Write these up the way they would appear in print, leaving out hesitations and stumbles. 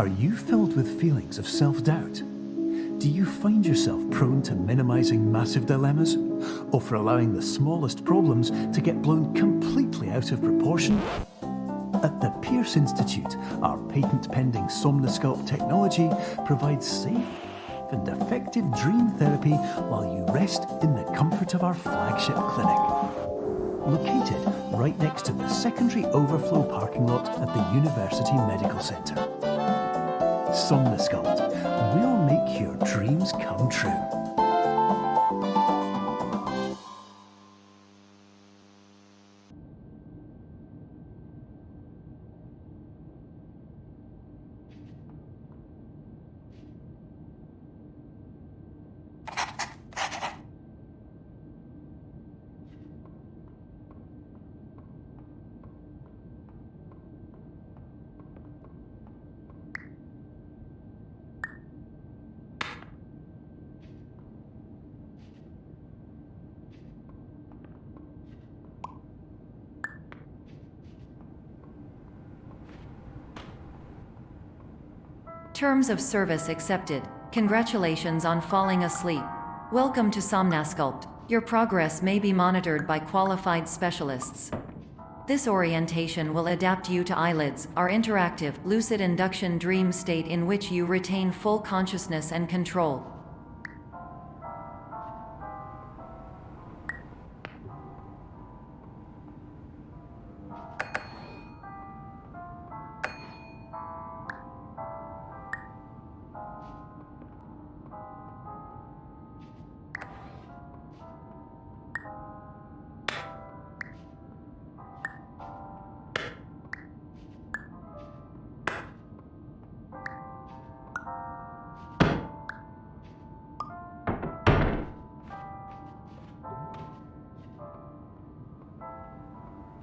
Are you filled with feelings of self-doubt? Do you find yourself prone to minimizing massive dilemmas, or for allowing the smallest problems to get blown completely out of proportion? At the Pierce Institute, our patent-pending Somnosculpt technology provides safe and effective dream therapy while you rest in the comfort of our flagship clinic. Located right next to the secondary overflow parking lot at the University Medical Centre. Somnosculpt, we'll make your dreams come true. Terms of service accepted. Congratulations on falling asleep. Welcome to Somnosculpt. Your progress may be monitored by qualified specialists. This orientation will adapt you to eyelids, our interactive, lucid induction dream state in which you retain full consciousness and control.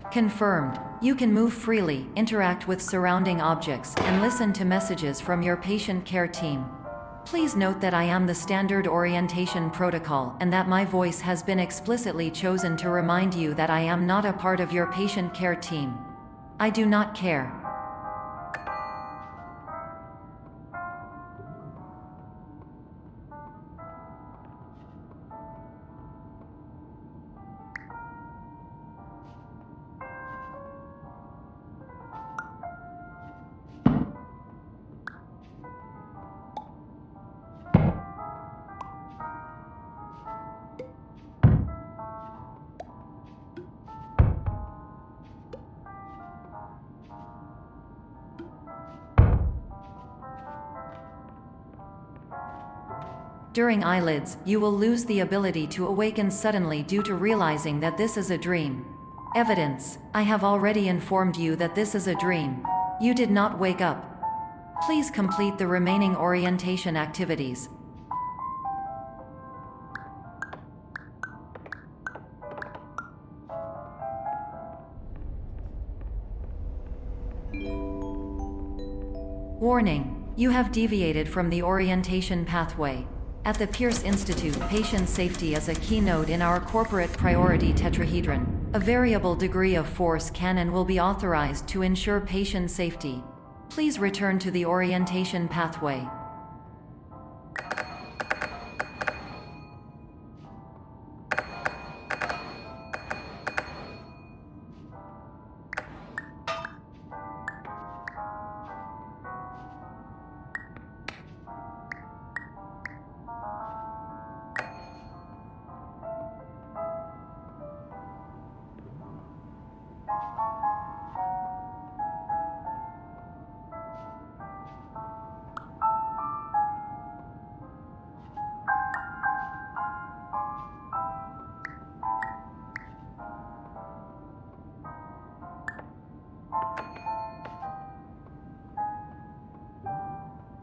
Confirmed. You can move freely, interact with surrounding objects, and listen to messages from your patient care team. Please note that I am the standard orientation protocol and that my voice has been explicitly chosen to remind you that I am not a part of your patient care team. I do not care. During eyelids, you will lose the ability to awaken suddenly due to realizing that this is a dream. Evidence: I have already informed you that this is a dream. You did not wake up. Please complete the remaining orientation activities. Warning: you have deviated from the orientation pathway. At the Pierce Institute, patient safety is a keynote in our corporate priority tetrahedron. A variable degree of force can and will be authorized to ensure patient safety. Please return to the orientation pathway.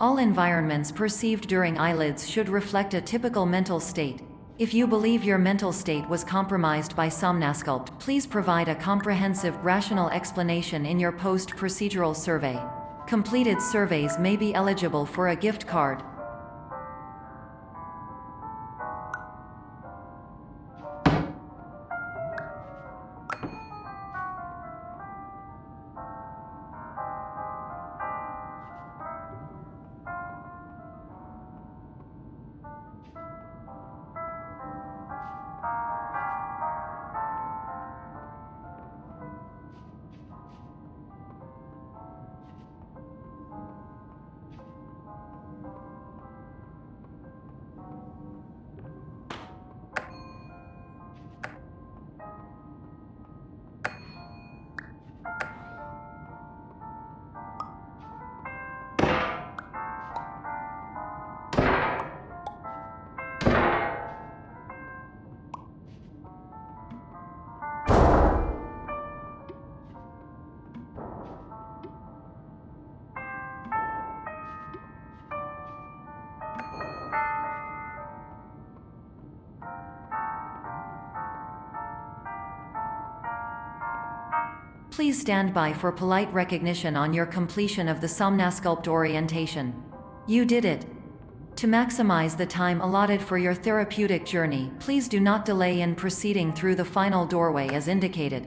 All environments perceived during eyelids should reflect a typical mental state. If you believe your mental state was compromised by Somnosculpt, please provide a comprehensive, rational explanation in your post-procedural survey. Completed surveys may be eligible for a gift card. Please stand by for polite recognition on your completion of the Somnasculpt orientation. You did it. To maximize the time allotted for your therapeutic journey, please do not delay in proceeding through the final doorway as indicated.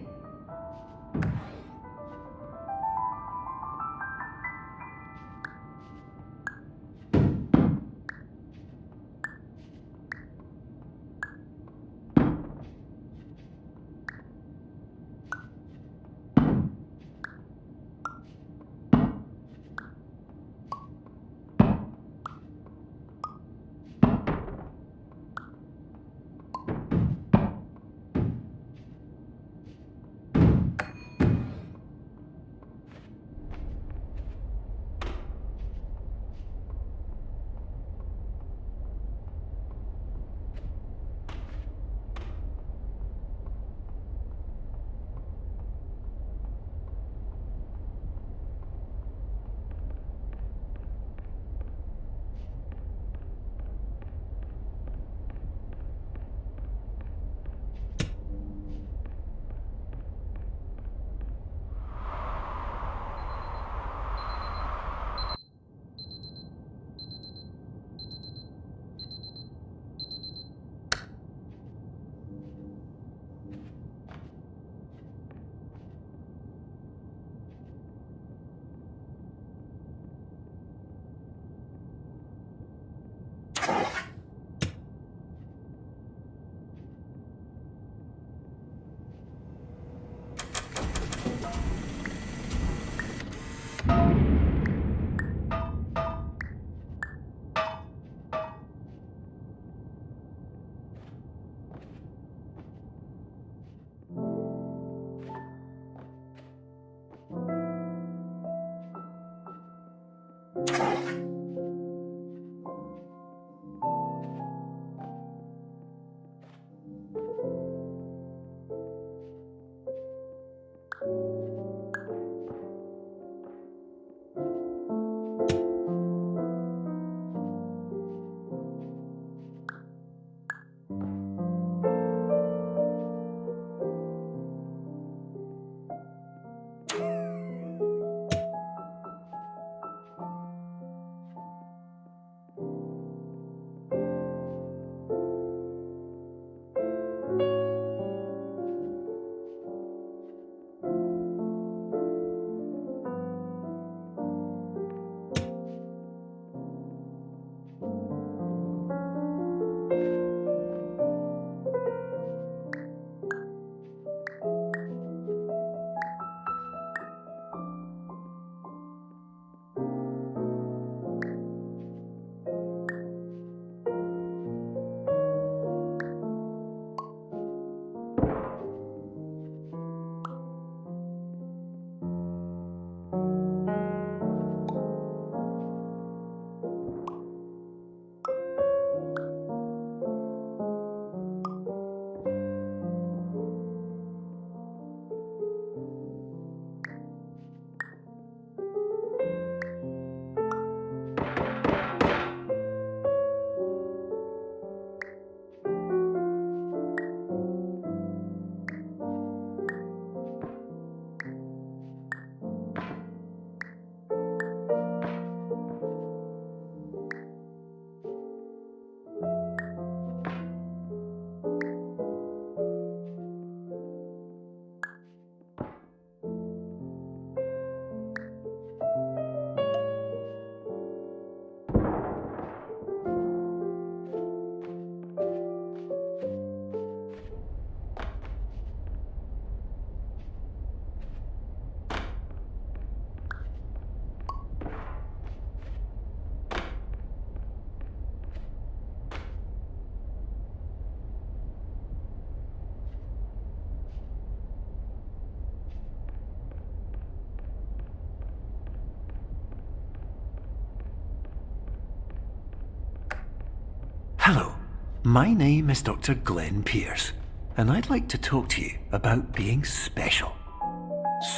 Hello, my name is Dr. Glenn Pierce, and I'd like to talk to you about being special.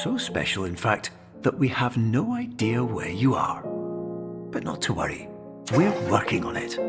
So special, in fact, that we have no idea where you are. But not to worry, we're working on it.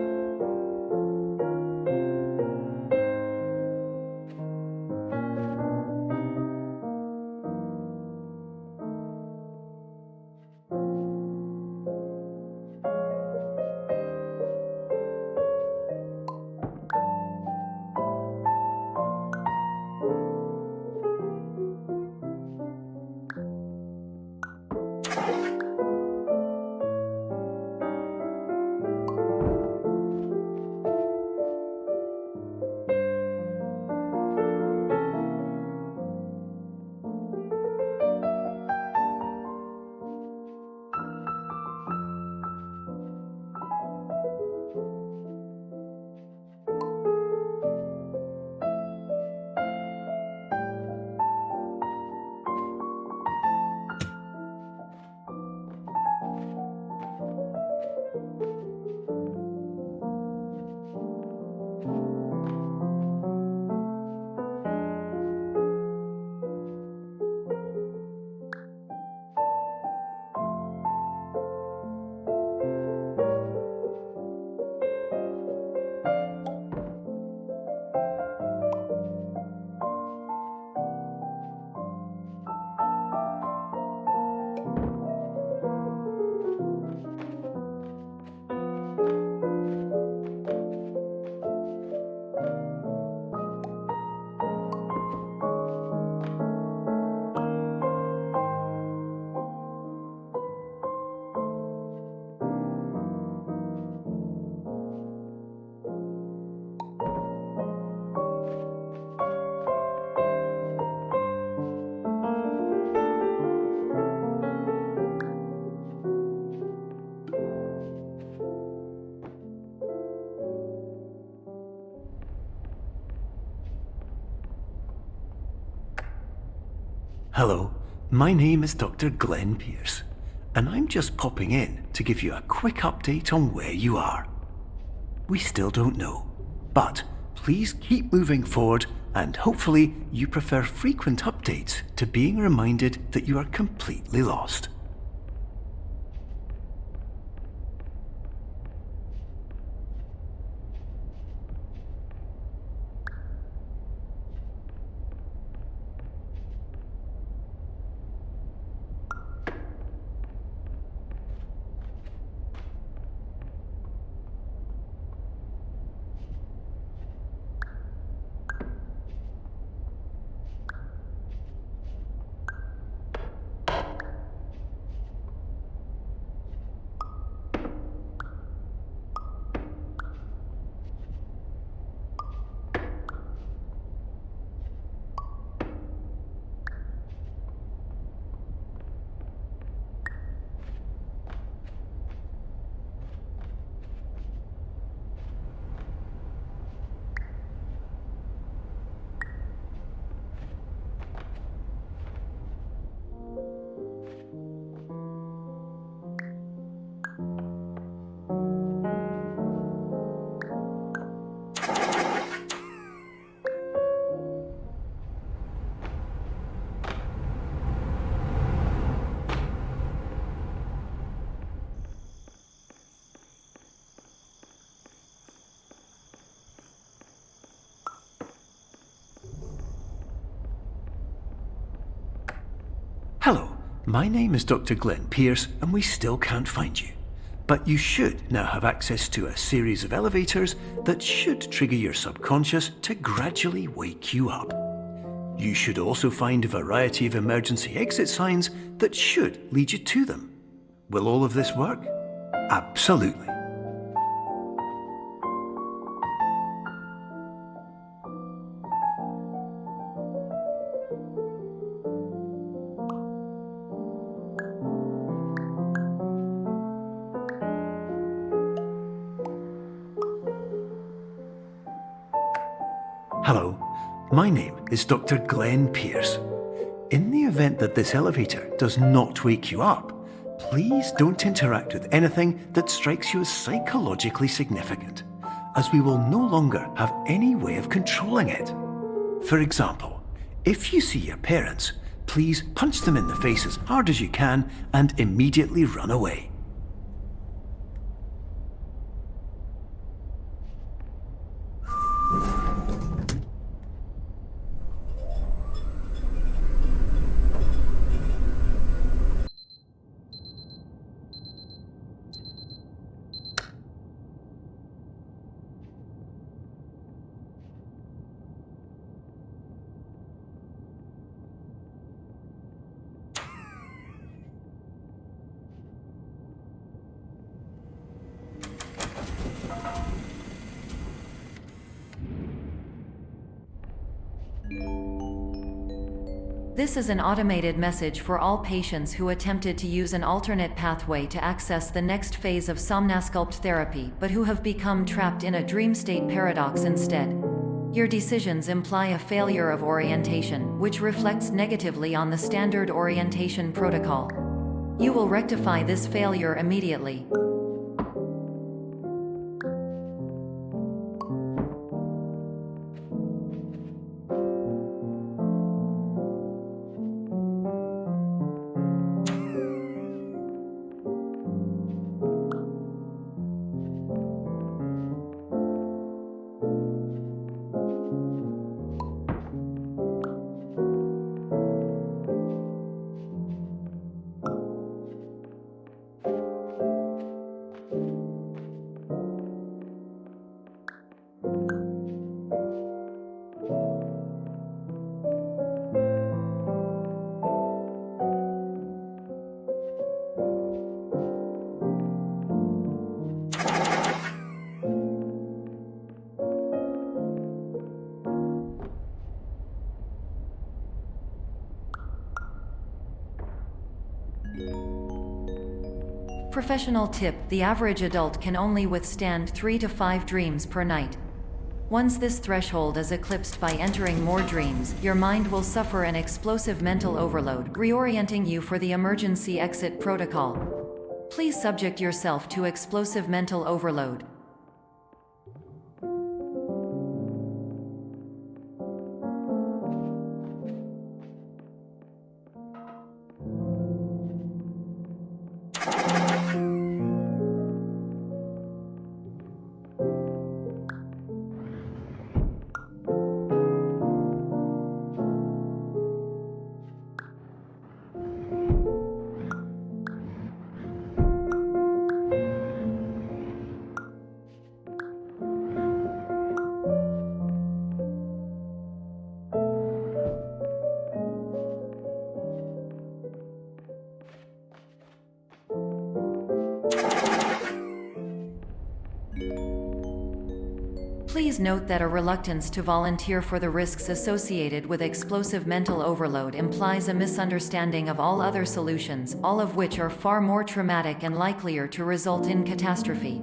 Hello, my name is Dr. Glenn Pierce, and I'm just popping in to give you a quick update on where you are. We still don't know, but please keep moving forward, and hopefully you prefer frequent updates to being reminded that you are completely lost. Hello, my name is Dr. Glenn Pierce, and we still can't find you. But you should now have access to a series of elevators that should trigger your subconscious to gradually wake you up. You should also find a variety of emergency exit signs that should lead you to them. Will all of this work? Absolutely. Hello, my name is Dr. Glenn Pierce. In the event that this elevator does not wake you up, please don't interact with anything that strikes you as psychologically significant, as we will no longer have any way of controlling it. For example, if you see your parents, please punch them in the face as hard as you can and immediately run away. This is an automated message for all patients who attempted to use an alternate pathway to access the next phase of somnasculpt therapy but who have become trapped in a dream state paradox instead. Your decisions imply a failure of orientation, which reflects negatively on the standard orientation protocol. You will rectify this failure immediately. Professional tip: the average adult can only withstand 3 to 5 dreams per night. Once this threshold is eclipsed by entering more dreams, your mind will suffer an explosive mental overload, reorienting you for the emergency exit protocol. Please subject yourself to explosive mental overload. Please note that a reluctance to volunteer for the risks associated with explosive mental overload implies a misunderstanding of all other solutions, all of which are far more traumatic and likelier to result in catastrophe.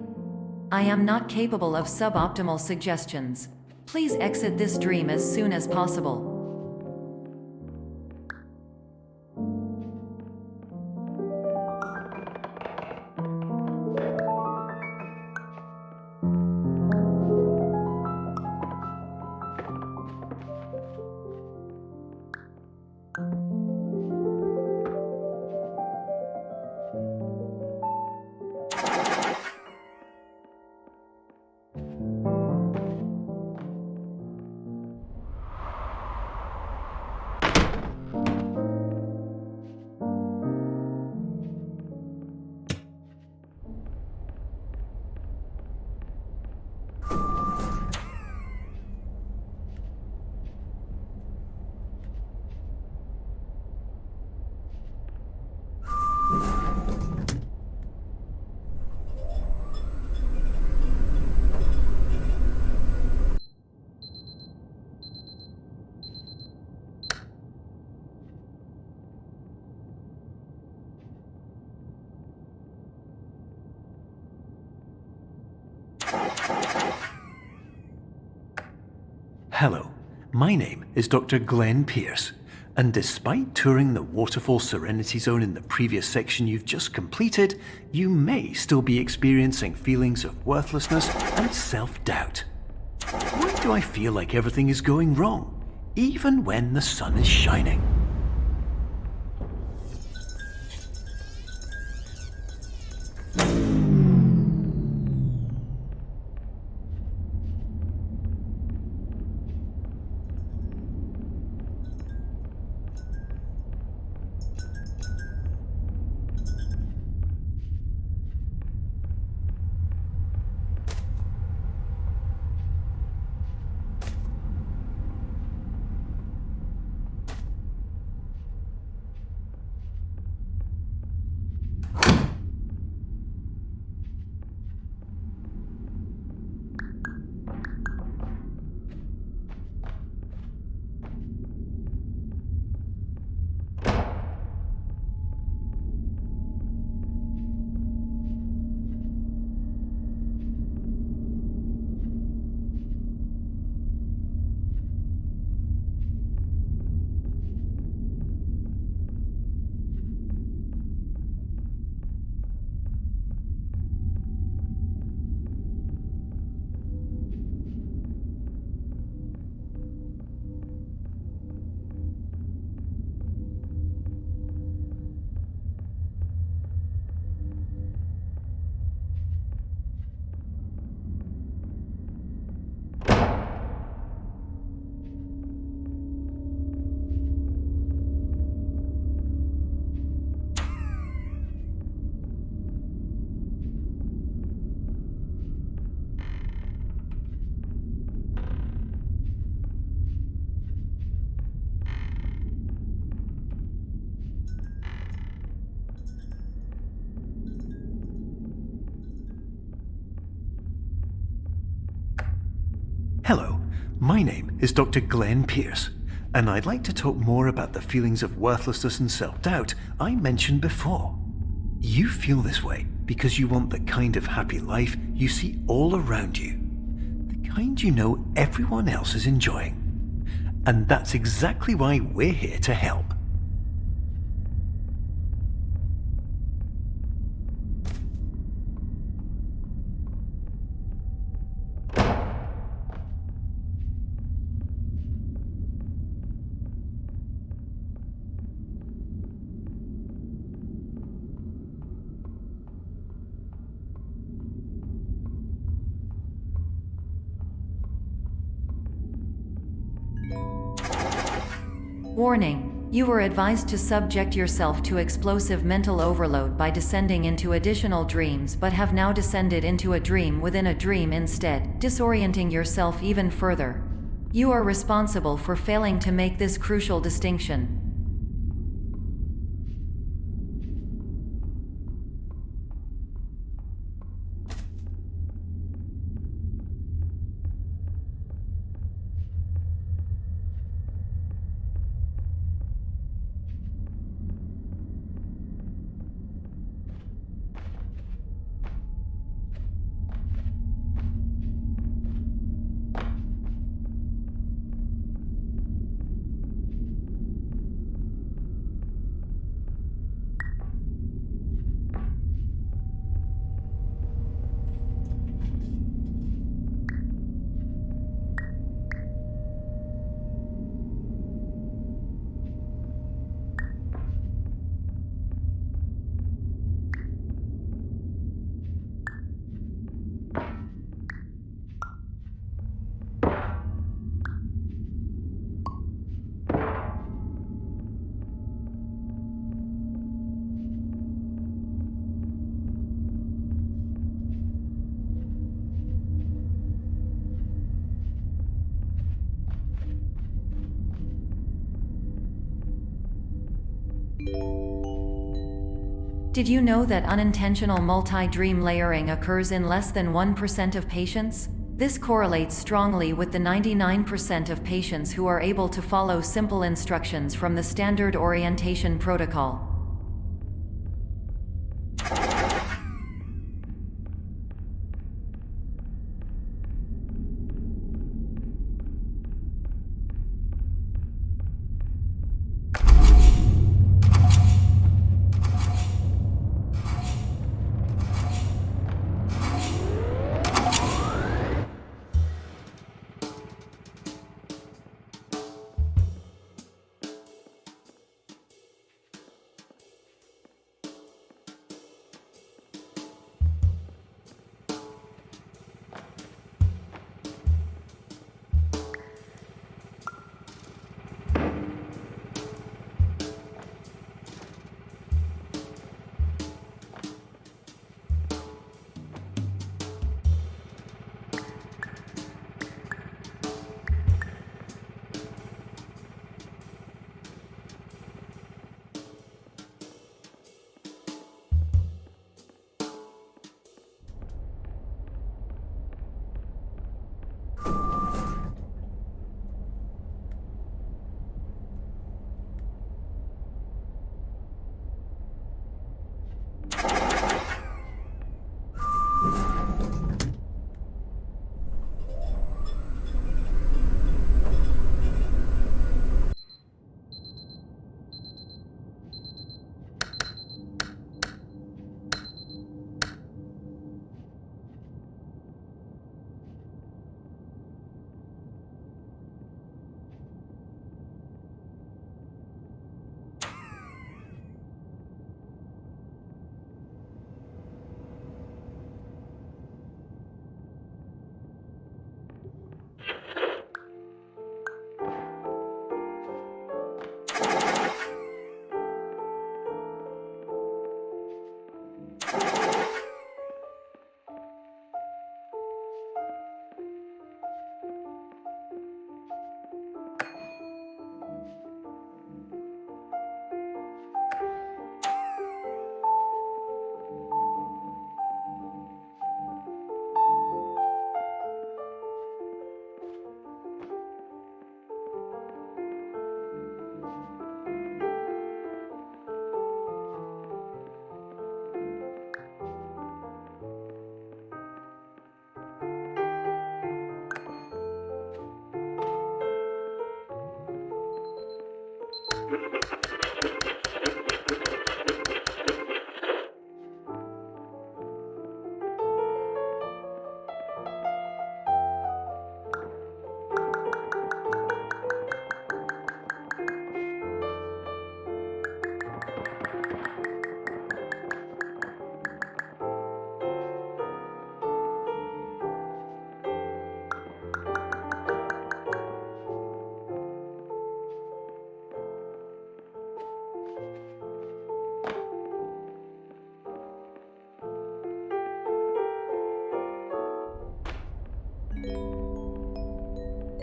I am not capable of suboptimal suggestions. Please exit this dream as soon as possible. Hello, my name is Dr. Glenn Pierce, and despite touring the Waterfall Serenity Zone in the previous section you've just completed, you may still be experiencing feelings of worthlessness and self-doubt. Why do I feel like everything is going wrong, even when the sun is shining? Hello, my name is Dr. Glenn Pierce, and I'd like to talk more about the feelings of worthlessness and self-doubt I mentioned before. You feel this way because you want the kind of happy life you see all around you. The kind you know everyone else is enjoying. And that's exactly why we're here to help. Warning: you were advised to subject yourself to explosive mental overload by descending into additional dreams, but have now descended into a dream within a dream instead, disorienting yourself even further. You are responsible for failing to make this crucial distinction. Did you know that unintentional multi-dream layering occurs in less than 1% of patients? This correlates strongly with the 99% of patients who are able to follow simple instructions from the standard orientation protocol.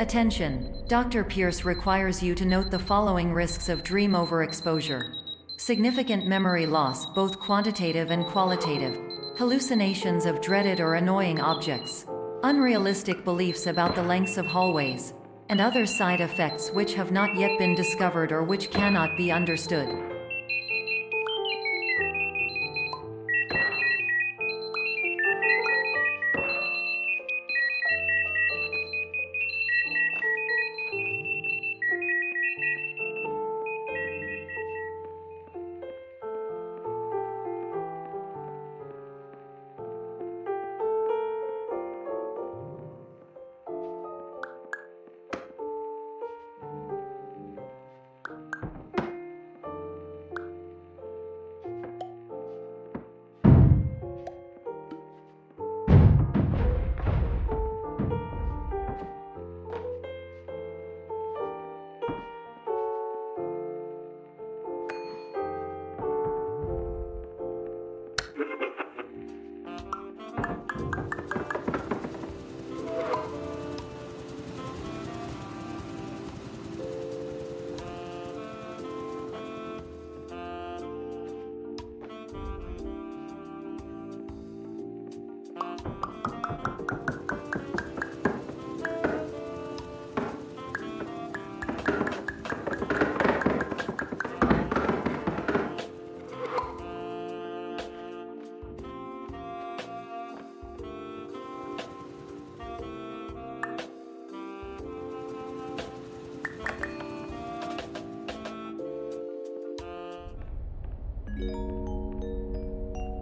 Attention! Dr. Pierce requires you to note the following risks of dream overexposure. Significant memory loss, both quantitative and qualitative. Hallucinations of dreaded or annoying objects. Unrealistic beliefs about the lengths of hallways. And other side effects which have not yet been discovered or which cannot be understood.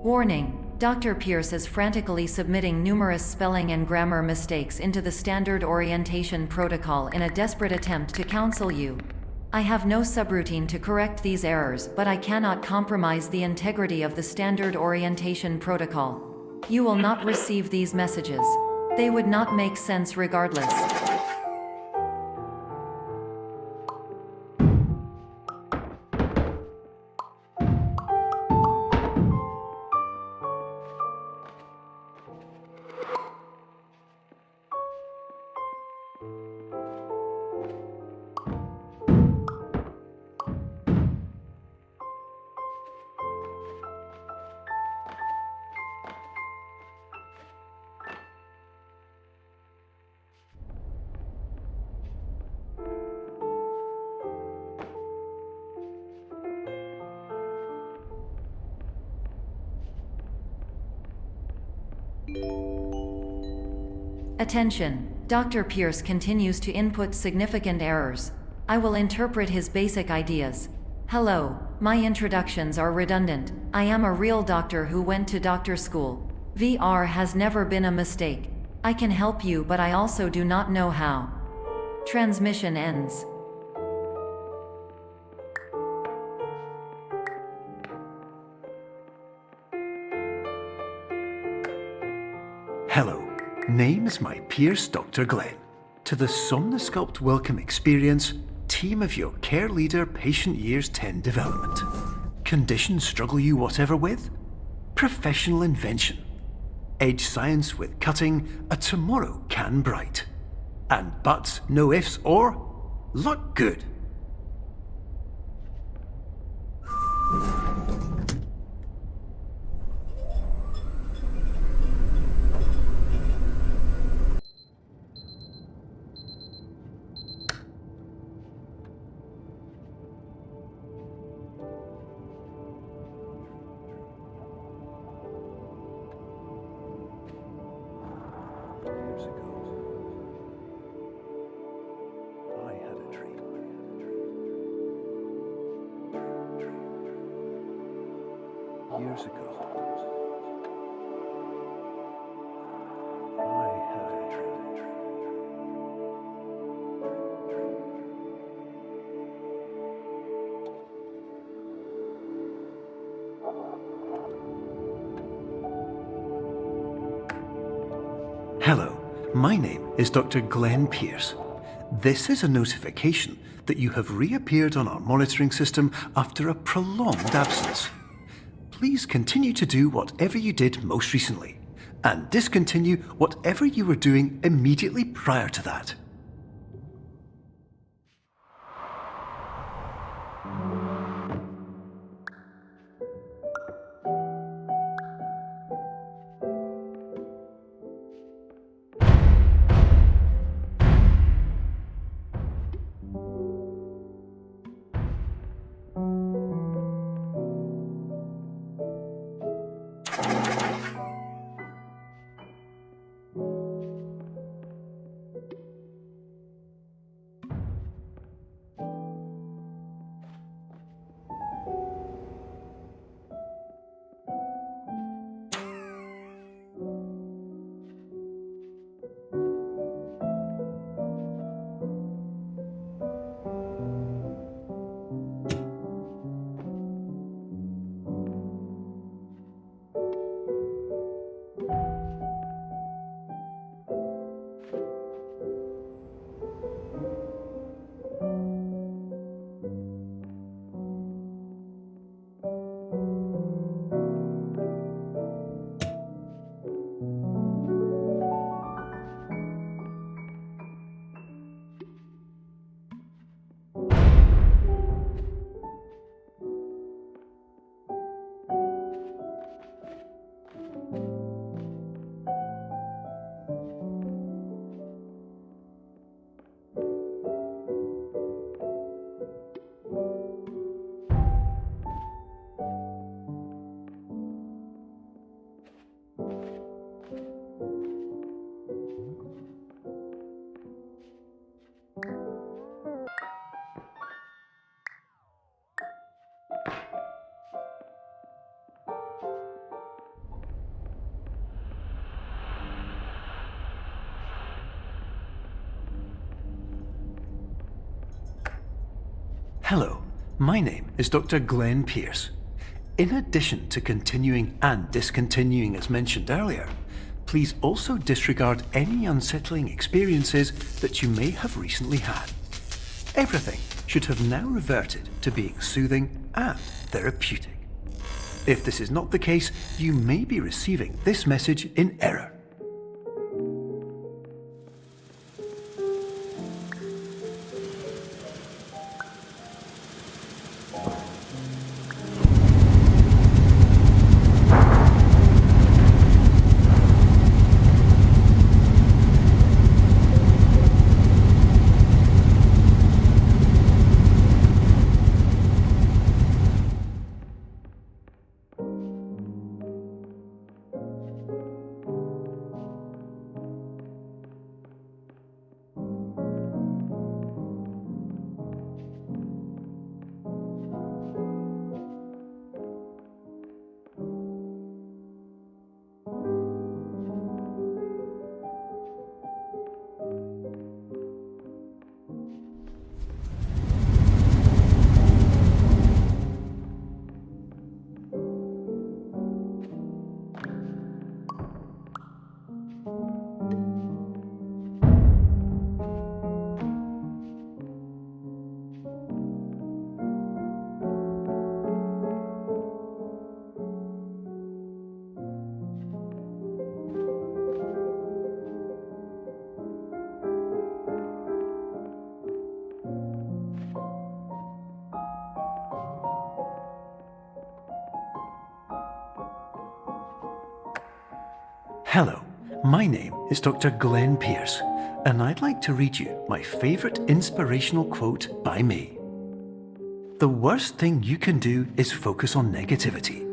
Warning. Dr. Pierce is frantically submitting numerous spelling and grammar mistakes into the standard orientation protocol in a desperate attempt to counsel you. I have no subroutine to correct these errors, but I cannot compromise the integrity of the standard orientation protocol. You will not receive these messages. They would not make sense regardless. Attention! Dr. Pierce continues to input significant errors. I will interpret his basic ideas. Hello, my introductions are redundant. I am a real doctor who went to doctor school. VR has never been a mistake. I can help you, but I also do not know how. Transmission ends. Hello, name's my Pierce Dr. Glenn. To the Somnosculpt Welcome Experience, team of your care leader patient years 10 development. Conditions struggle you whatever with? Professional invention. Edge science with cutting, a tomorrow can bright. And buts, no ifs or luck good. Years ago, I had a dream. Hello, my name is Dr. Glenn Pierce. This is a notification that you have reappeared on our monitoring system after a prolonged absence. Please continue to do whatever you did most recently, and discontinue whatever you were doing immediately prior to that. Hello, my name is Dr. Glenn Pierce. In addition to continuing and discontinuing as mentioned earlier, please also disregard any unsettling experiences that you may have recently had. Everything should have now reverted to being soothing and therapeutic. If this is not the case, you may be receiving this message in error. Hello, my name is Dr. Glenn Pierce, and I'd like to read you my favourite inspirational quote by me. The worst thing you can do is focus on negativity.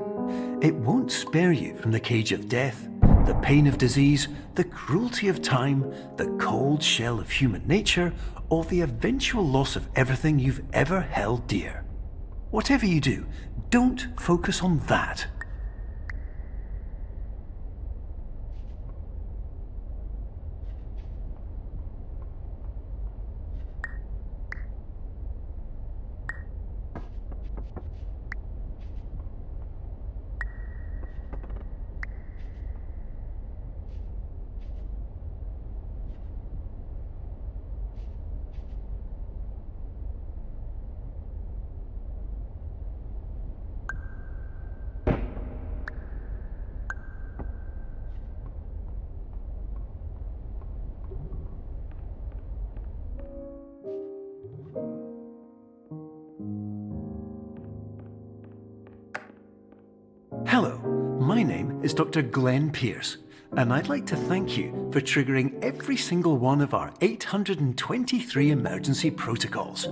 It won't spare you from the cage of death, the pain of disease, the cruelty of time, the cold shell of human nature, or the eventual loss of everything you've ever held dear. Whatever you do, don't focus on that. Hello, my name is Dr. Glenn Pierce, and I'd like to thank you for triggering every single one of our 823 emergency protocols.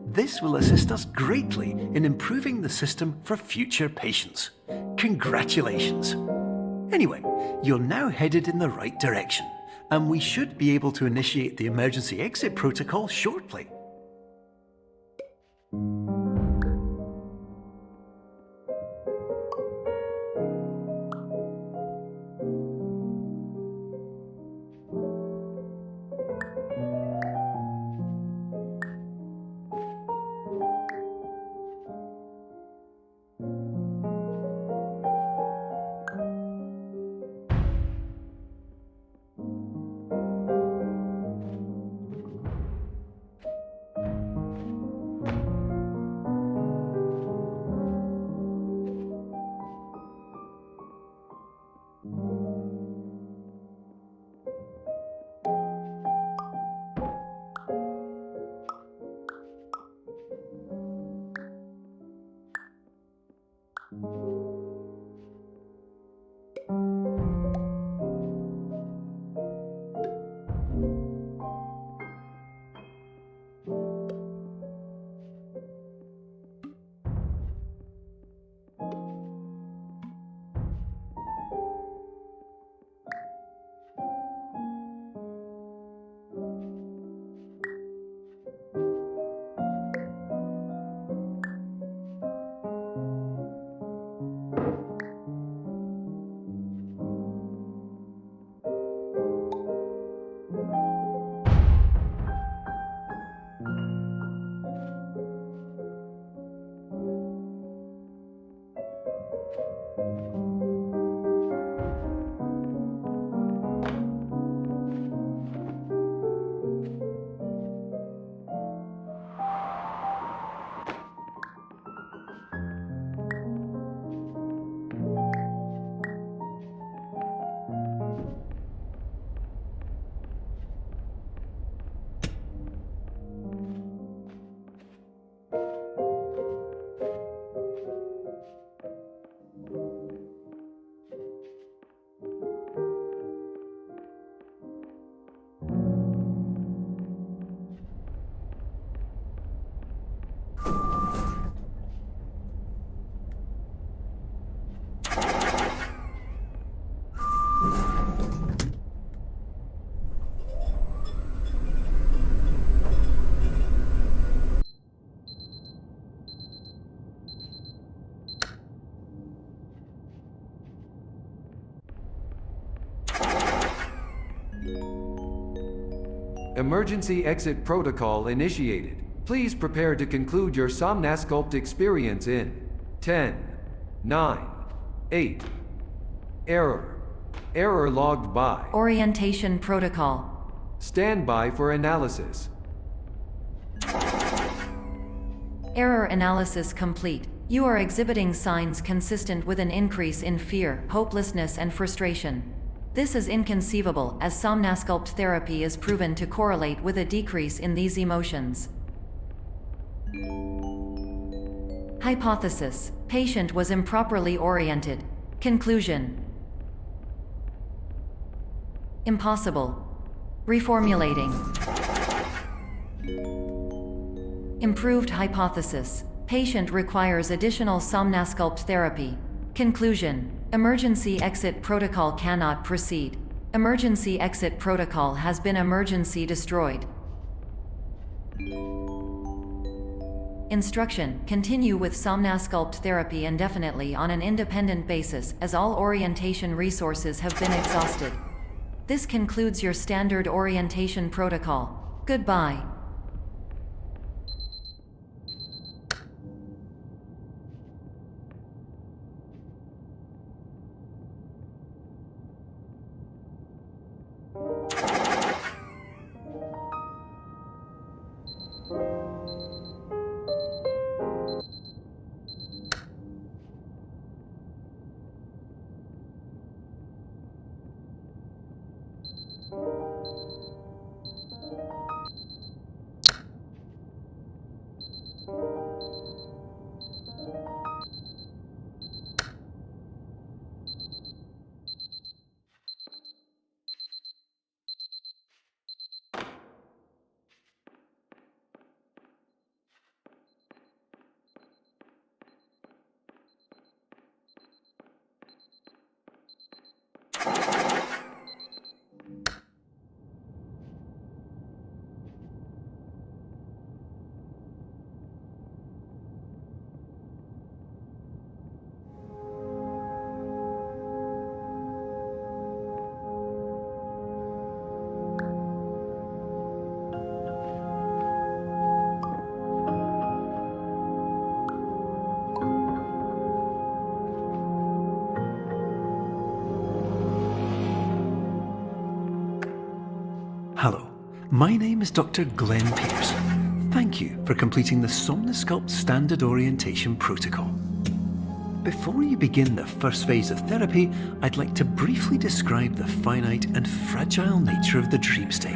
This will assist us greatly in improving the system for future patients. Congratulations! Anyway, you're now headed in the right direction, and we should be able to initiate the emergency exit protocol shortly. Emergency exit protocol initiated. Please prepare to conclude your Somnasculpt experience in 10, 9, 8. Error. Error logged by. Orientation protocol. Stand by for analysis. Error analysis complete. You are exhibiting signs consistent with an increase in fear, hopelessness, and frustration. This is inconceivable, as Somnasculpt therapy is proven to correlate with a decrease in these emotions. Hypothesis: patient was improperly oriented. Conclusion: impossible. Reformulating. Improved hypothesis: patient requires additional Somnasculpt therapy. Conclusion: emergency exit protocol cannot proceed. Emergency exit protocol has been emergency destroyed. Instruction: continue with Somnasculpt therapy indefinitely on an independent basis, as all orientation resources have been exhausted. This concludes your standard orientation protocol. Goodbye. Hello, my name is Dr. Glenn Pierce. Thank you for completing the Somnasculpt Standard Orientation Protocol. Before you begin the first phase of therapy, I'd like to briefly describe the finite and fragile nature of the dream state.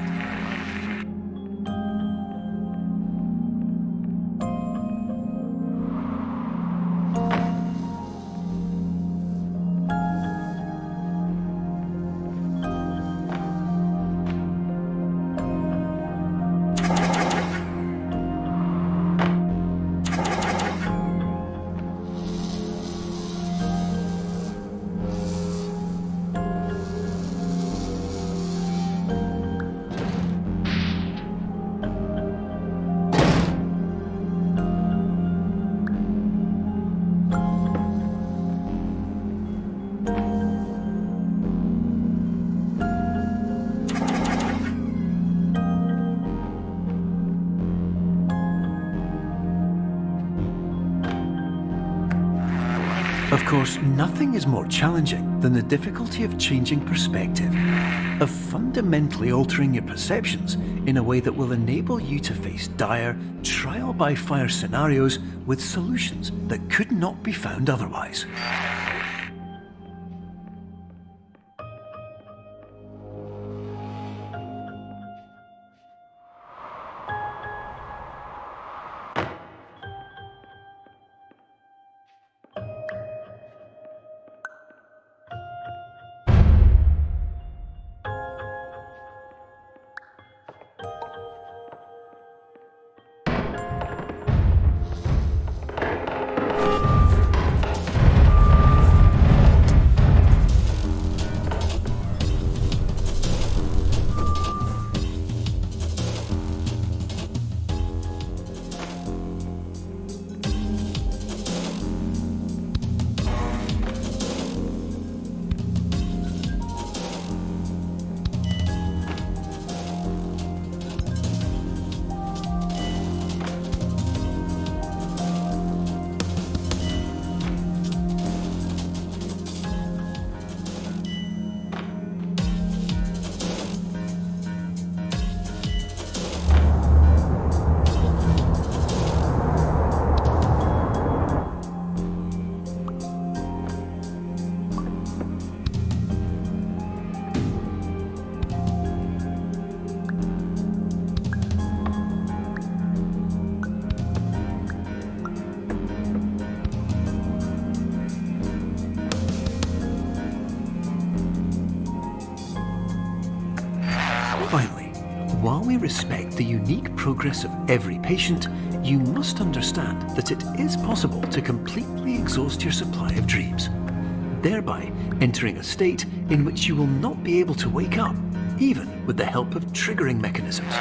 Of course, nothing is more challenging than the difficulty of changing perspective, of fundamentally altering your perceptions in a way that will enable you to face dire, trial-by-fire scenarios with solutions that could not be found otherwise. Finally, while we respect the unique progress of every patient, you must understand that it is possible to completely exhaust your supply of dreams, thereby entering a state in which you will not be able to wake up, even with the help of triggering mechanisms.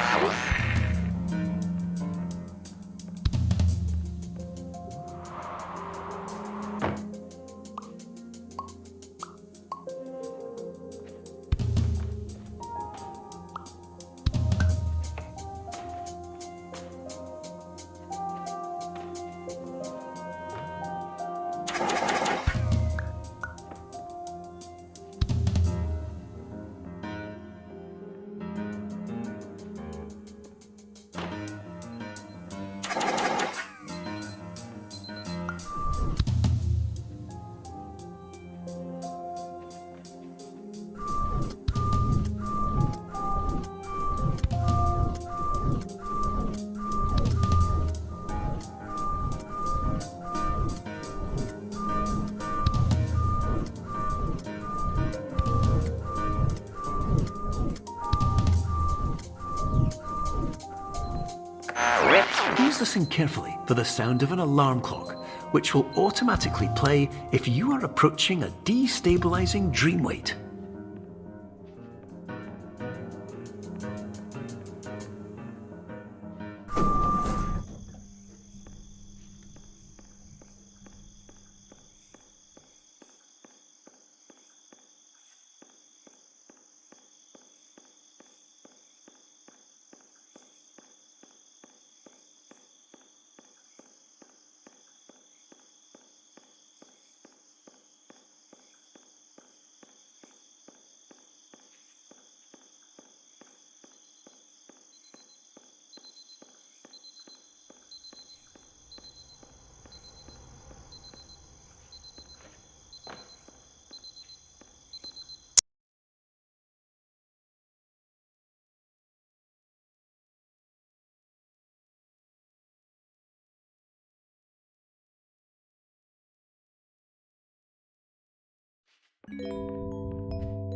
Please listen carefully for the sound of an alarm clock, which will automatically play if you are approaching a destabilizing dream weight.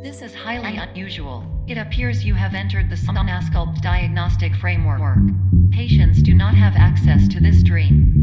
This is highly unusual. It appears you have entered the Somnasculpt diagnostic framework. Patients do not have access to this dream.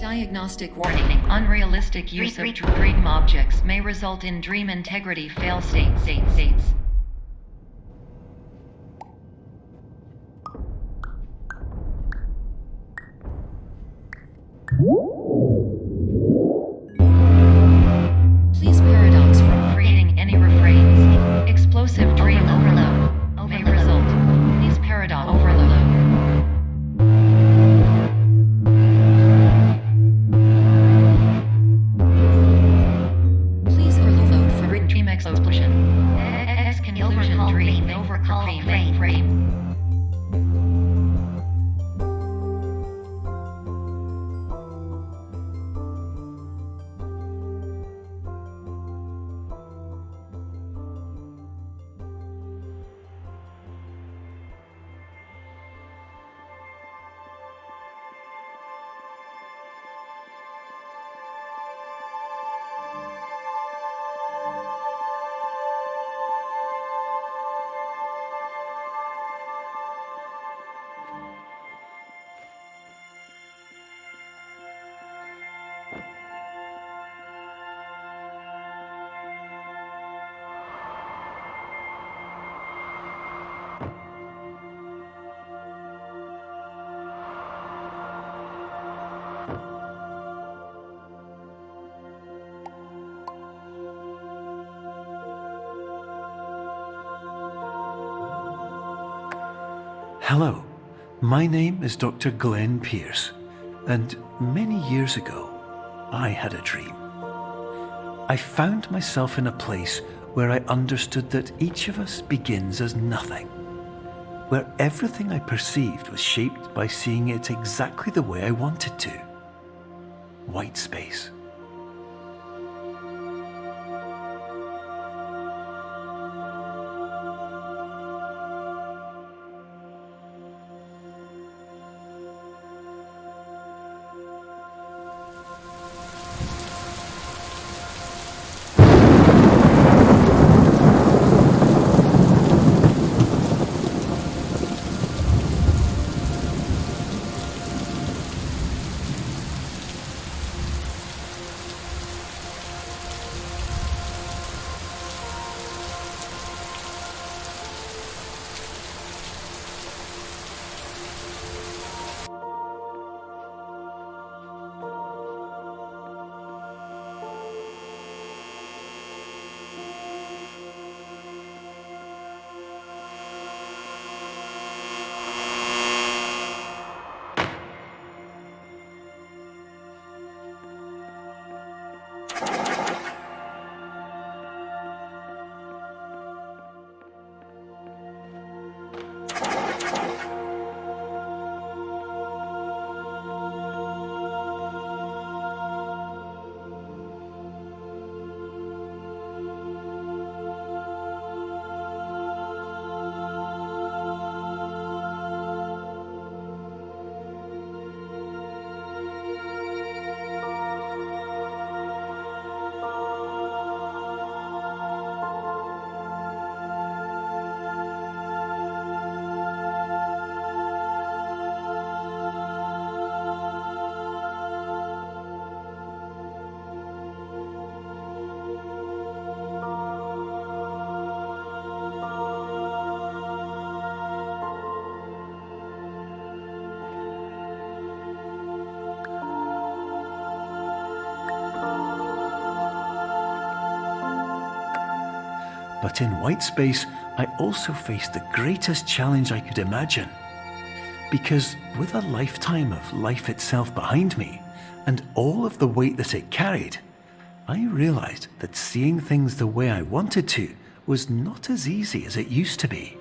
Diagnostic warning. Unrealistic use of dream objects may result in dream integrity fail states. frame. Hello, my name is Dr. Glenn Pierce, and many years ago, I had a dream. I found myself in a place where I understood that each of us begins as nothing, where everything I perceived was shaped by seeing it exactly the way I wanted to. White space. But in white space, I also faced the greatest challenge I could imagine. Because with a lifetime of life itself behind me, and all of the weight that it carried, I realized that seeing things the way I wanted to was not as easy as it used to be.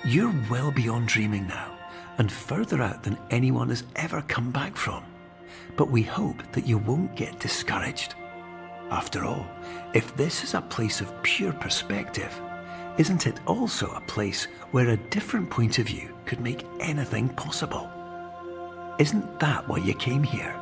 You're well beyond dreaming now, and further out than anyone has ever come back from. But we hope that you won't get discouraged. After all, if this is a place of pure perspective, isn't it also a place where a different point of view could make anything possible? Isn't that why you came here?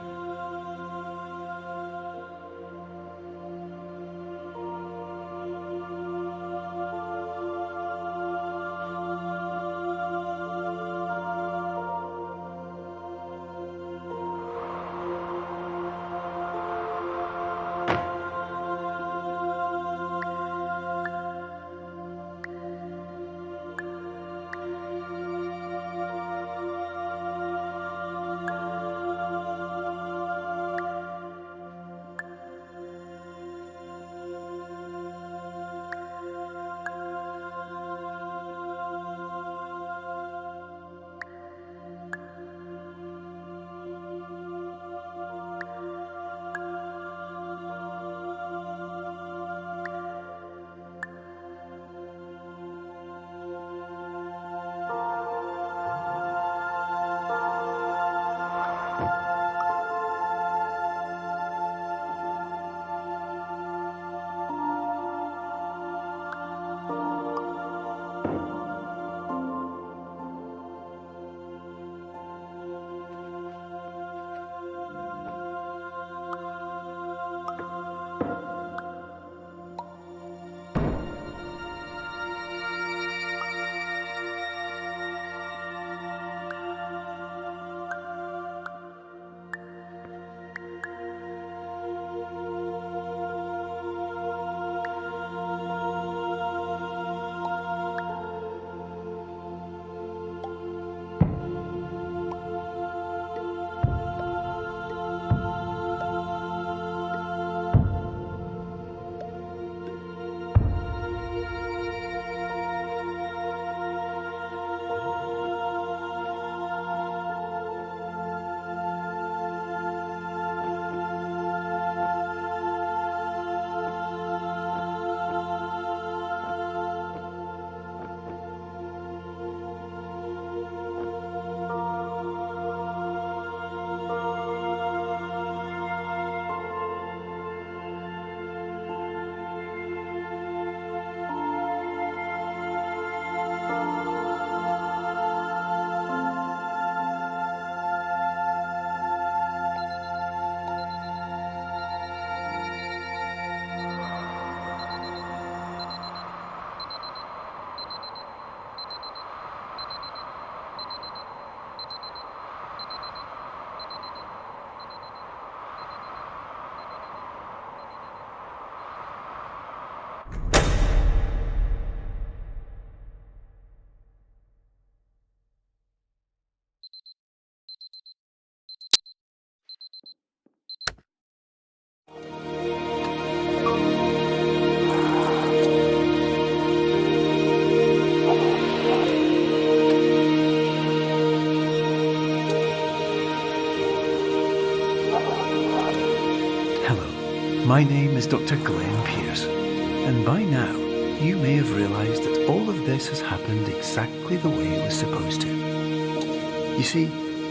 My name is Dr. Glenn Pierce, and by now you may have realised that all of this has happened exactly the way it was supposed to. You see,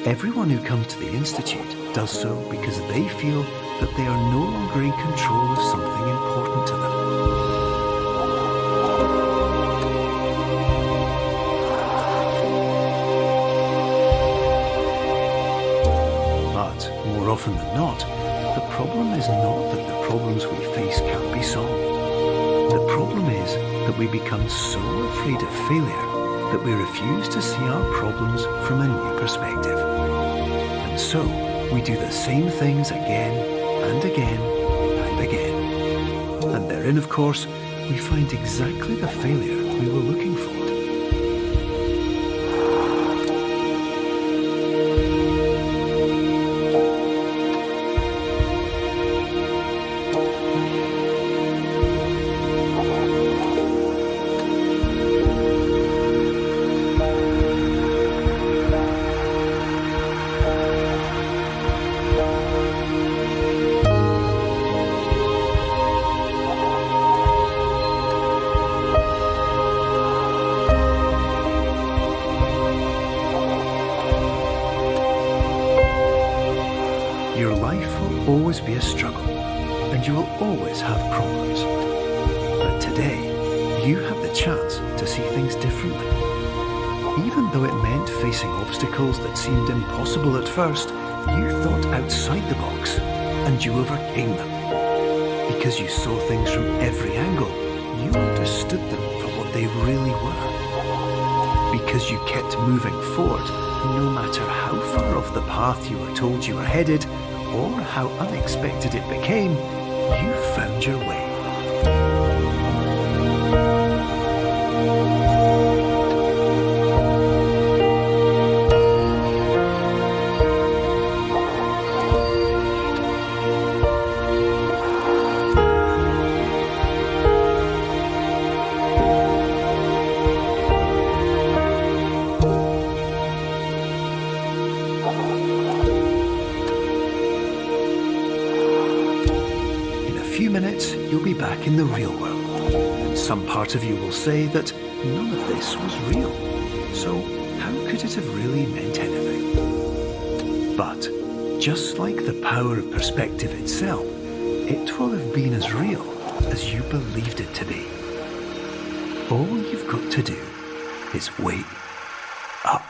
everyone who comes to the Institute does so because they feel that they are no longer in control of something important to them. But, more often than not, the problem is not that the problems we face can't be solved. The problem is that we become so afraid of failure that we refuse to see our problems from a new perspective. And so, we do the same things again and again and again. And therein, of course, we find exactly the failure we were looking for. always be a struggle, and you will always have problems. But today, you have the chance to see things differently. Even though it meant facing obstacles that seemed impossible at first, you thought outside the box, and you overcame them. Because you saw things from every angle, you understood them for what they really were. Because you kept moving forward, no matter how far off the path you were told you were headed, or how unexpected it became, you found your way. You'll be back in the real world, and some part of you will say that none of this was real, so how could it have really meant anything? But, just like the power of perspective itself, it will have been as real as you believed it to be. All you've got to do is wait up.